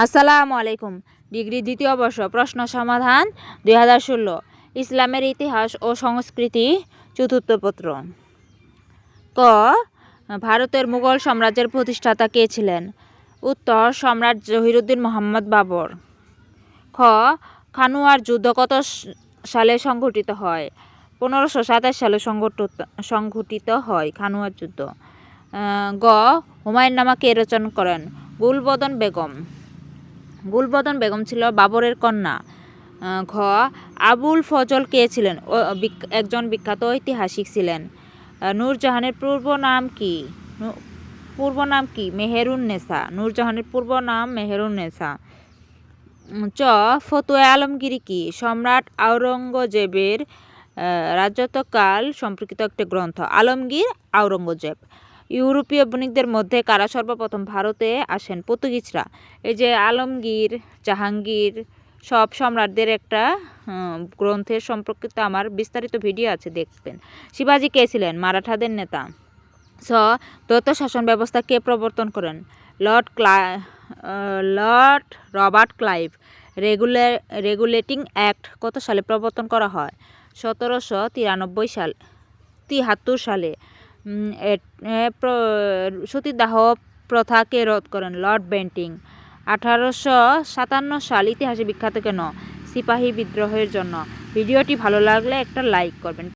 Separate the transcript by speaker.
Speaker 1: আসসালামু আলাইকুম। ডিগ্রি দ্বিতীয় বর্ষ প্রশ্ন সমাধান 2016 ইসলামের ইতিহাস ও সংস্কৃতি চতুর্থ পত্র। ক. ভারতের মুঘল সাম্রাজ্যের প্রতিষ্ঠাতা কে ছিলেন? উত্তর সম্রাট জহিরুদ্দিন মোহাম্মদ বাবর। খ. খানুয়ার যুদ্ধ কত সালে সংঘটিত হয়? 1527 সালে সংঘটিত হয় খানুয়ার যুদ্ধ। গ. হুমায়ুন্নামা কে রচনা করেন? গুলবদন বেগম। গুলবদন বেগম ছিল বাবরের কন্যা। ঘ. আবুল ফজল কে ছিলেন? একজন বিখ্যাত ঐতিহাসিক ছিলেন। নূরজাহানের পূর্ব নাম কি? মেহেরুন্নেছা। নূরজাহানের পূর্ব নাম মেহেরুন্নেছা। চ. ফতুয়া আলমগীর কি? সম্রাট আওরঙ্গজেবের রাজত্বকাল সম্পর্কিত একটি গ্রন্থ। আলমগীর আওরঙ্গজেব। ইউরোপীয় বণিকদের মধ্যে কারা সর্বপ্রথম ভারতে আসেন? পর্তুগিজরা। এই যে আলমগীর, জাহাঙ্গীর সব সম্রাটদের একটা গ্রন্থের সম্পর্কিত আমার বিস্তারিত ভিডিও আছে, দেখবেন। শিবাজী কে ছিলেন? মারাঠাদের নেতা। ছ. দ্বৈত শাসন ব্যবস্থা কে প্রবর্তন করেন? Lord Robert Clive. Regulating act কত সালে প্রবর্তন করা হয়? 1773 সালে। সতীদাহ প্রথা কে রোধ করেন? Lord Bentinck. 1857 সাল ইতিহাসে বিখ্যাত কেন? সিপাহী বিদ্রোহের জন্য। ভিডিওটি ভালো লাগলে একটা লাইক করবেন।